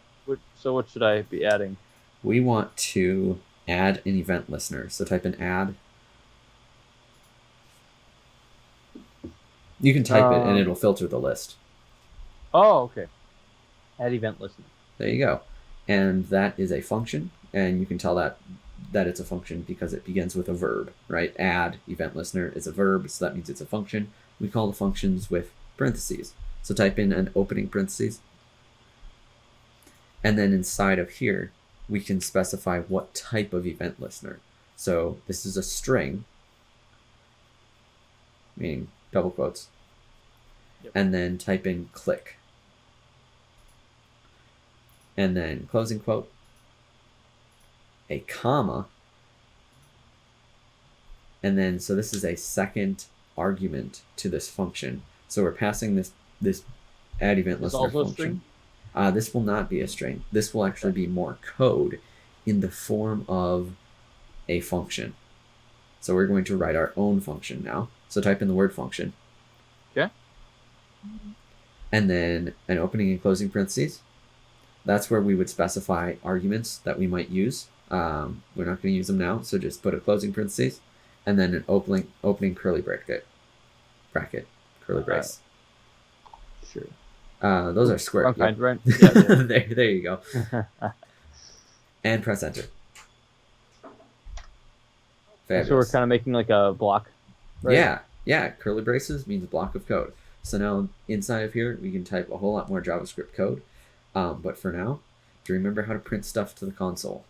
So what should I be adding? We want to add an event listener. So type in add. You can type it and it'll filter the list. Oh, okay. Add event listener. There you go. And that is a function. And you can tell that it's a function because it begins with a verb, right? Add event listener is a verb, so that means it's a function. We call the functions with parentheses. So type in an opening parentheses. And then inside of here, we can specify what type of event listener. So this is a string, meaning double quotes, and then type in click. And then closing quote, a comma, and then, so this is a second argument to this function. So we're passing this add event listener also function. a string? This will not be a string. This will actually be more code in the form of a function. So we're going to write our own function now. So type in the word function. Okay. And then an opening and closing parentheses. That's where we would specify arguments that we might use. We're not going to use them now, so just put a closing parentheses, and then an opening curly bracket, curly brace. Sure. Those are square. Wrong kind, right? Yeah, there you go. And press enter. Fabulous. So we're kind of making like a block, right? Yeah. Curly braces means block of code. So now inside of here, we can type a whole lot more JavaScript code. But for now, do you remember how to print stuff to the console?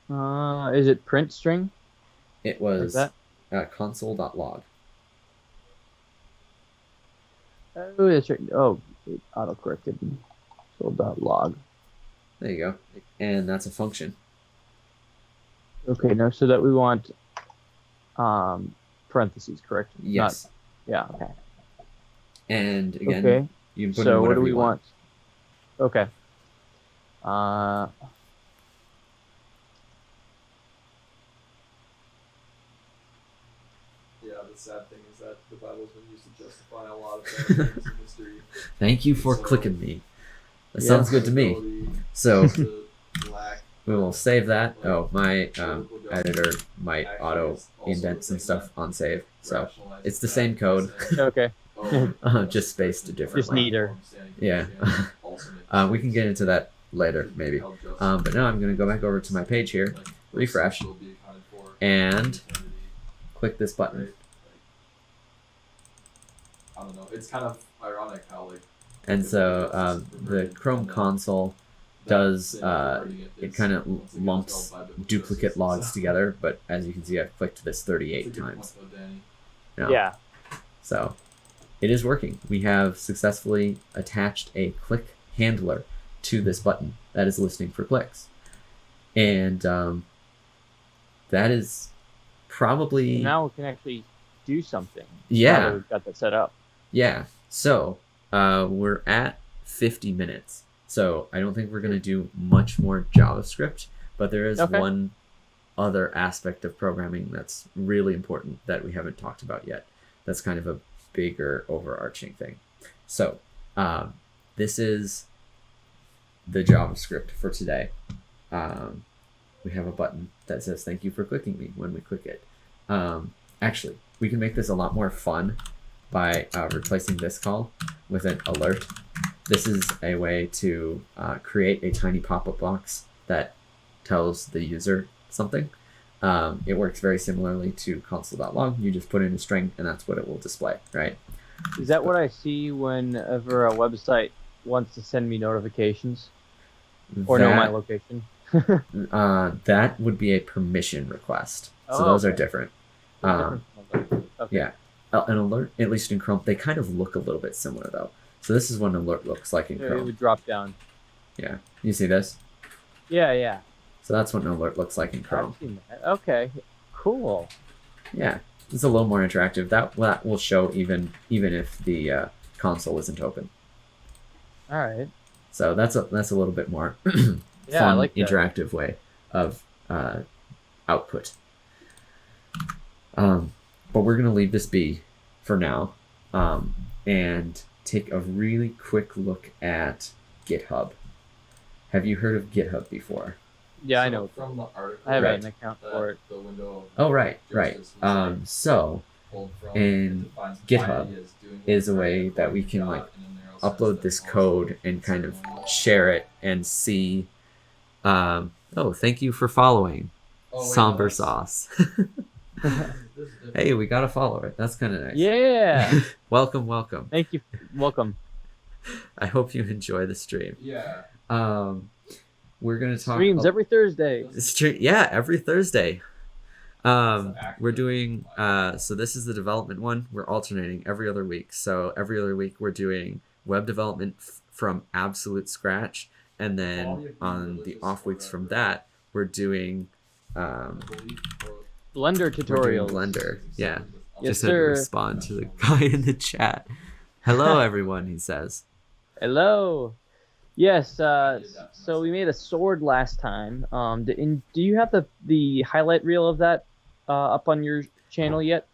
Is it print string? It was like console.log. Oh, that's right. Oh, it auto-corrected. Console.log. There you go. And that's a function. Okay, now so that we want parentheses, correct? Yes. Yeah, okay. And again, okay. you can put in So what whatever do we you want? Okay. Yeah, the sad thing is that the Bible's been used to justify a lot of bad things in history. Thank you for So, clicking me. That yeah. sounds good to me. So The lack we will save that. Oh, my political justice editor might actually auto is also indent the some thing stuff that on save. So rationalizes it's the that same by code. saying, Okay. oh, Just spaced differently. Just neater. Yeah. We can get into that later, maybe. But now I'm going to go back over to my page here, refresh, and click this button. I don't know. It's kind of ironic how And so the Chrome console does, it kind of lumps duplicate logs together, but as you can see, I've clicked this 38 times. No. Yeah. So it is working. We have successfully attached a click handler to this button that is listening for clicks. And that is probably... Now we can actually do something. Yeah. Now that we've got that set up. Yeah. So we're at 50 minutes. So I don't think we're going to do much more JavaScript, but there is one other aspect of programming that's really important that we haven't talked about yet. That's kind of a bigger overarching thing. So this is the JavaScript for today. We have a button that says "Thank you for clicking me" when we click it. Actually, we can make this a lot more fun by replacing this call with an alert. This is a way to create a tiny pop-up box that tells the user something. It works very similarly to console.log. You just put in a string and that's what it will display, right? Is that what I see whenever a website wants to send me notifications or know my location? That would be a permission request. So those are different. Okay. Yeah. An alert, at least in Chrome, they kind of look a little bit similar though. So this is what an alert looks like in Chrome. It would drop down. Yeah. You see this? Yeah. So that's what an alert looks like in Chrome. I've seen that. Okay. Cool. Yeah. It's a little more interactive. That will show even if the console isn't open. All right. So that's a little bit more Yeah, fun, I like that. interactive way of output. But we're gonna leave this be for now, and take a really quick look at GitHub. Have you heard of GitHub before? Yeah, I know. From the article, I have Right. an account for it. The window Oh, right. So pulled from, in it defines GitHub society as doing is a what way the that we can got, like and then there also says upload that this also code and kind of certain- share it and see. Oh, thank you for following. Oh, wait, no, Somber that's- Sauce. this is different. Hey, we got a follower. That's kind of nice. Yeah. Welcome. Thank you. Welcome. I hope you enjoy the stream. Yeah. We're gonna talk. Streams every Thursday. Yeah, every Thursday. It's We're active. doing. So this is the development one. We're alternating every other week. So every other week we're doing web development from absolute scratch, and then on the off weeks from that we're doing. Blender We're doing tutorials. Blender. Yeah. Yes, Just had to sir. respond to the guy in the chat. Hello, everyone. He says. Hello. Yes. So we made a sword last time. Do you have the highlight reel of that up on your channel yet?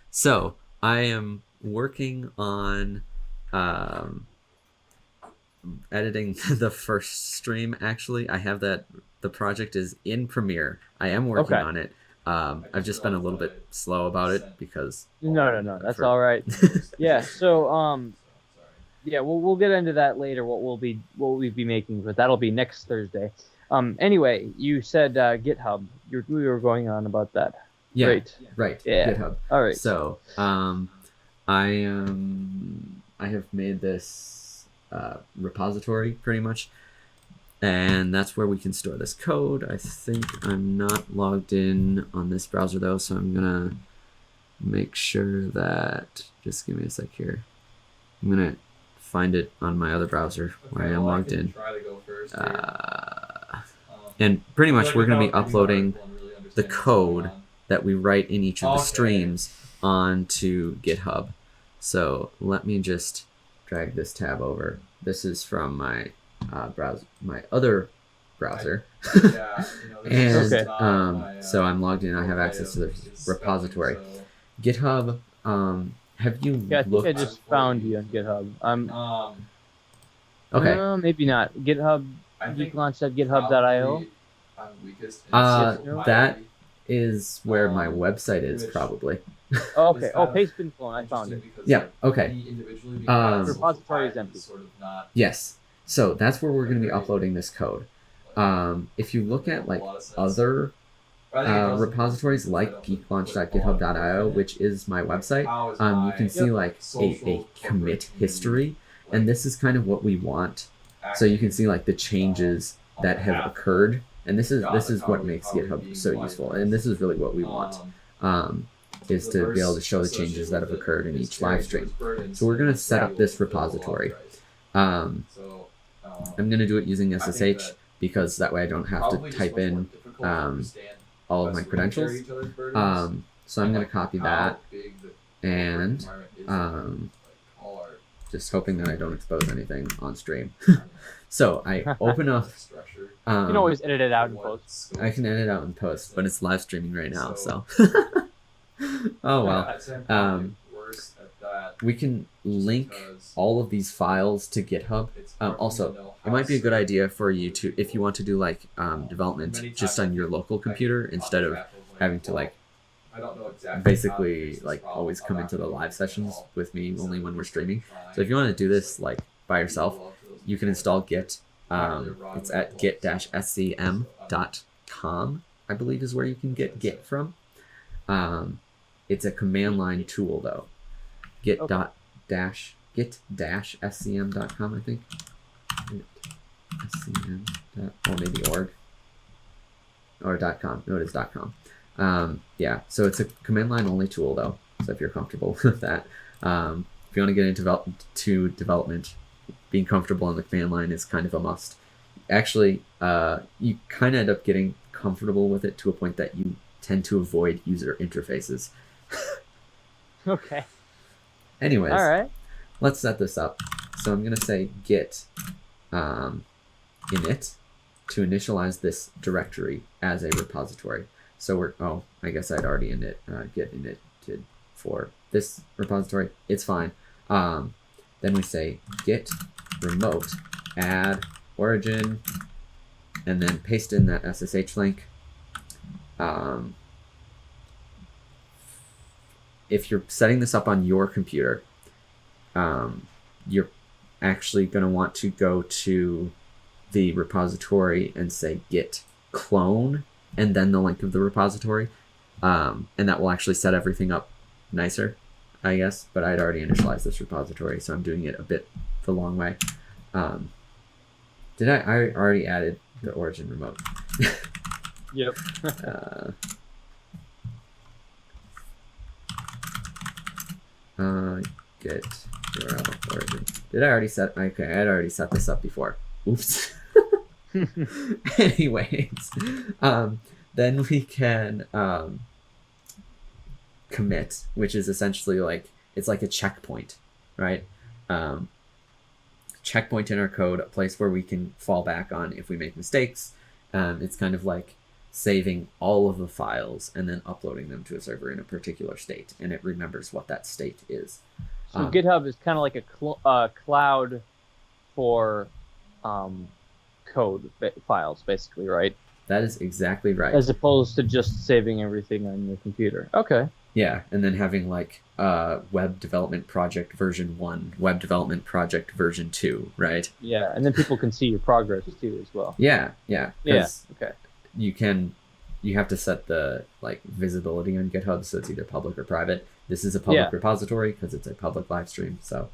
So I am working on editing the first stream. Actually, I have that. The project is in Premiere. I am working Okay. on it. I've just been a little bit slow about it because No. That's For- all right. Yeah. So yeah, we'll get into that later. What we'll be making, but that'll be next Thursday. Anyway, you said GitHub. We were going on about that. yeah, Great. right. Yeah. GitHub. All right. So I have made this repository pretty much, and that's where we can store this code. I think I'm not logged in on this browser though, so I'm gonna make sure that. Just give me a sec here. I'm gonna find it on my other browser where I am logged in. Try to go first here. And pretty much we're going to be without reading uploading article and really the understanding what's code going on. that we write in each of the Okay. streams onto GitHub. So let me just drag this tab over. This is from my browser, my other browser. Yeah, you know, this is Okay. not my, So I'm logged in. I have access to the repository. GitHub. Have you Yeah, I think looked? I just found you on GitHub. Okay. Maybe not. GitHub. I think GeekLaunch.github.io. probably I'm weakest in CSS. That is where my website is which- probably. Oh, okay. Is Oh, kind of paste bin clone. I found it. Interesting because, Yeah, like, okay. me individually being Um, so Repository is quiet empty. sort of not, Yes. So that's where we're going to be Very- uploading this code. like, If you look at like a lot of sense. other But I think it does repositories because I like don't put a lot of geeklaunch.github.io, effort in. which is my website, How is you my can see like a social commit corporate history, community, and this is kind of what we want. like, So you can see like the changes on that have behalf of occurred, and this is God, this like, is how what we- makes how we GitHub being so wise useful, with and this is really what we want. Is to be able to show the changes that have occurred in each live stream. So we're gonna set up this repository. I'm gonna do it using SSH because that way I don't have to type in all of my credentials. So I'm gonna copy that, and just hoping that I don't expose anything on stream. So I open up. You can always edit it out in post. I can edit out in post, but it's live streaming right now, so. Oh well. we can link because all of these files to GitHub. it's hard for me to Also, know it how might be a good certain idea for you to, if you want to do like development many just times on your local computer instead of having to like I don't know exactly how to basically fix this like problem. always I'm come not into the gonna live fix it at sessions all. with me only when we're streaming. Fine. So if you want to do this like by yourself, Follow up to those you can people. install Git. Not really a wrong It's way at to git-scm.com, I believe is where you can get Git from. It's a command line tool though. Git-scm.com, I think. Git-scm. Or maybe org. Or .com. No, it is .com. Yeah, so it's a command line only tool though. So if you're comfortable with that, if you want to get into development, being comfortable on the command line is kind of a must. Actually, you kind of end up getting comfortable with it to a point that you tend to avoid user interfaces. Okay. Anyways, All right. let's set this up. So I'm going to say git init to initialize this directory as a repository. So we're, I guess I'd already git init for this repository. It's fine. Then we say git remote add origin, and then paste in that SSH link. If you're setting this up on your computer, you're actually going to want to go to the repository and say git clone and then the link of the repository, and that will actually set everything up nicer, I guess. But I'd already initialized this repository, so I'm doing it a bit the long way. I already added the origin remote. Yep. Git URL origin. Did I already set? Okay, I had already set this up before. Oops. Anyways, then we can commit, which is essentially like, it's like a checkpoint, right? Checkpoint in our code, a place where we can fall back on if we make mistakes. It's kind of like saving all of the files and then uploading them to a server in a particular state, and it remembers what that state is. So GitHub is kind of like a cloud for code files, basically, right? That is exactly right. As opposed to just saving everything on your computer. Okay. Yeah, and then having like web development project version 1, web development project version 2, right? Yeah, and then people can see your progress too as well. Yeah. Yeah. Okay. You have to set the like visibility on GitHub, so it's either public or private. This is a public repository because it's a public live stream. So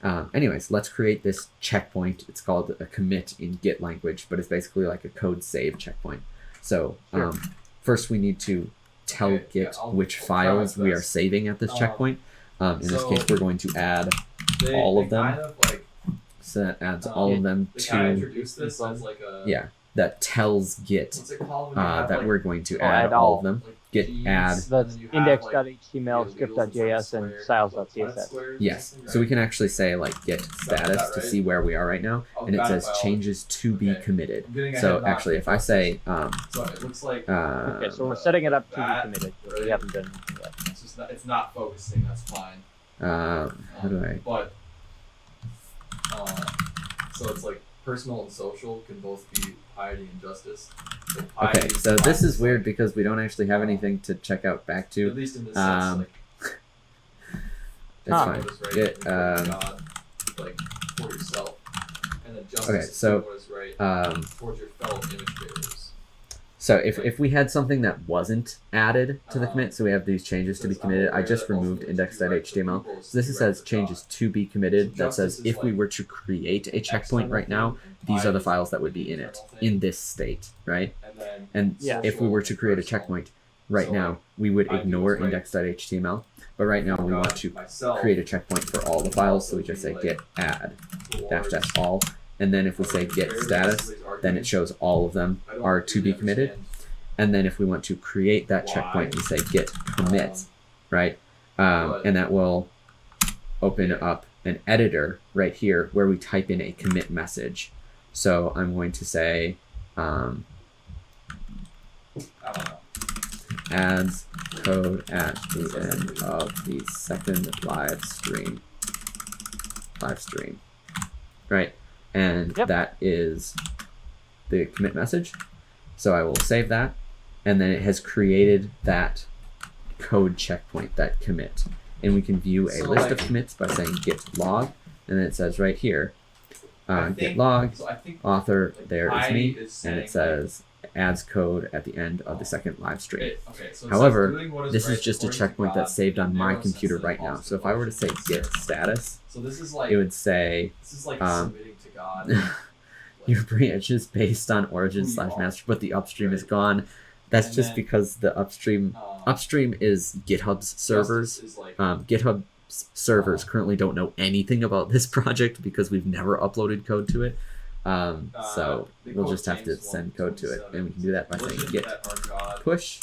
anyways, let's create this checkpoint. It's called a commit in Git language, but it's basically like a code save checkpoint. So first we need to tell Git which files we are saving at this checkpoint. In this case, we're going to add all of them. So that adds all of them to, introduce this as like a, that tells Git what's it called when you have, that like, we're going to add add all all. of them. like Git keys, add. So that's and then you have, index.html, like, script.js, and styles.css. Yes. So we can actually say like git status to see where we are right now, and it says changes to be committed. So actually, if I say So it looks like Okay, so we're setting it up to be that, committed. We right? haven't done anything yet. it's just it's not focusing. That's fine. how do I? But so it's like personal and social can both be piety and justice. So piety Okay, so this is weird like, because we don't actually have anything to check out back at to. least in this Um, sense, It's Huh. fine. like, what is right Git, before God, like for yourself, and then justice Okay, so, is what is right towards your fellow image bearers. So if we had something that wasn't added to the commit, so we have these changes to be committed, I just removed index.html. So this says changes to be committed. That says if we were to create a checkpoint right now, these are the files that would be in it, in this state, right? And if we were to create a checkpoint right now, we would ignore index.html. But right now we want to create a checkpoint for all the files, so we just say git add -- all. And then if we say git status, then it shows all of them are to be committed. And then if we want to create that checkpoint, we say git commit, right? And that will open up an editor right here where we type in a commit message. So I'm going to say adds code at the end of the second live stream. Right? And Yep. that is the commit message. So I will save that. And then it has created that code checkpoint, that commit. And we can view a list of commits by saying git log. And then it says right here, git log, author, there is me. And it says adds code at the end of the second live stream. However, this is just a checkpoint that's saved on my computer right now. So if I were to say git status, it would say submitting to God. your branch is based on origin/master, but the upstream is gone. That's just because the upstream is GitHub's servers. GitHub servers currently don't know anything about this project because we've never uploaded code to it. So we'll just have to send code to it, and we can do that by saying git push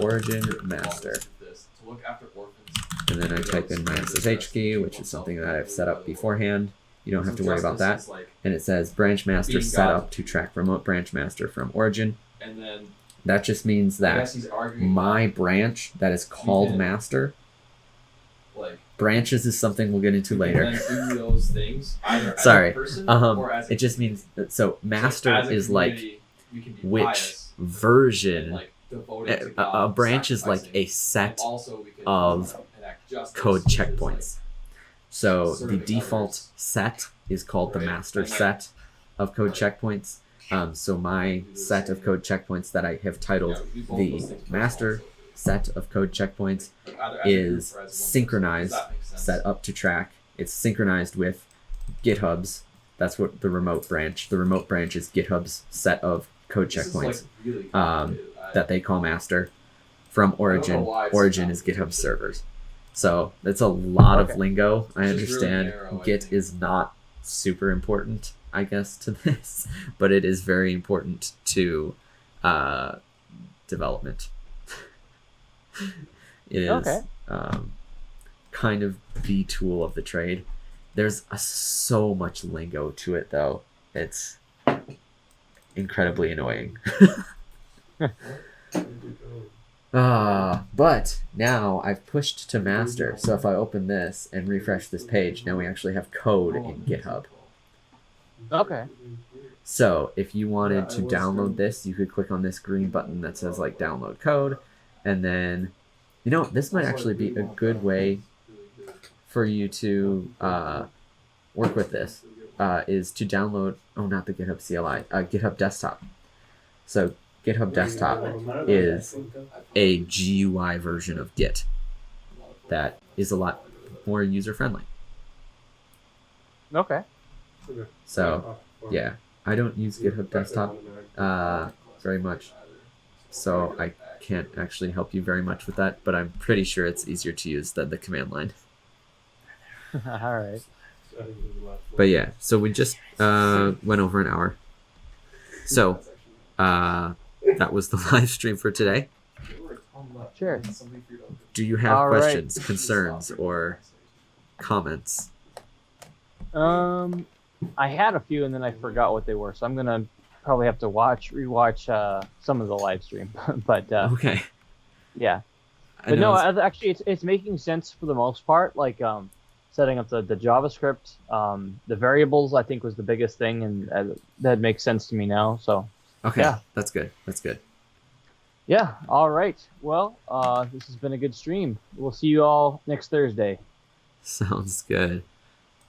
origin master. And then I type in my SSH key, which is something that I've set up beforehand. You don't have to worry about that. And it says branch master set up to track remote branch master from origin. And then that just means that my branch that is called master, branches is something we'll get into later. Sorry. It just means that, so master is like which version. A branch is like a set of code checkpoints. So the default set is called the master set of code checkpoints. So my set of code checkpoints that I have titled the master set of code checkpoints is synchronized, set up to track. It's synchronized with GitHub's. That's what the remote branch. The remote branch is GitHub's set of code checkpoints that they call master from origin. Origin is GitHub servers. So that's a lot of lingo. I understand Git is not super important, I guess, to this, but it is very important to development. It is kind of the tool of the trade. There's so much lingo to it, though. It's incredibly annoying. But now I've pushed to master. So if I open this and refresh this page, now we actually have code in GitHub. Okay. So if you wanted to download this, you could click on this green button that says like download code. And then, you know, this might actually be a good way for you to work with this, is to download, not the GitHub CLI, GitHub Desktop. So GitHub Desktop is a GUI version of Git that is a lot more user-friendly. Okay. So, yeah, I don't use GitHub Desktop very much, so I can't actually help you very much with that, but I'm pretty sure it's easier to use than the command line. All right. But yeah, so we just went over an hour. So, that was the live stream for today. Sure. Do you have All right. questions, concerns, or comments? I had a few and then I forgot what they were, so I'm gonna probably have to rewatch some of the live stream. But Okay. yeah. I But know no, actually, it's making sense for the most part. Like setting up the JavaScript, the variables, I think was the biggest thing, and that makes sense to me now. So okay, yeah. That's good. That's good. yeah. All right. Well, this has been a good stream. We'll see you all next Thursday. Sounds good.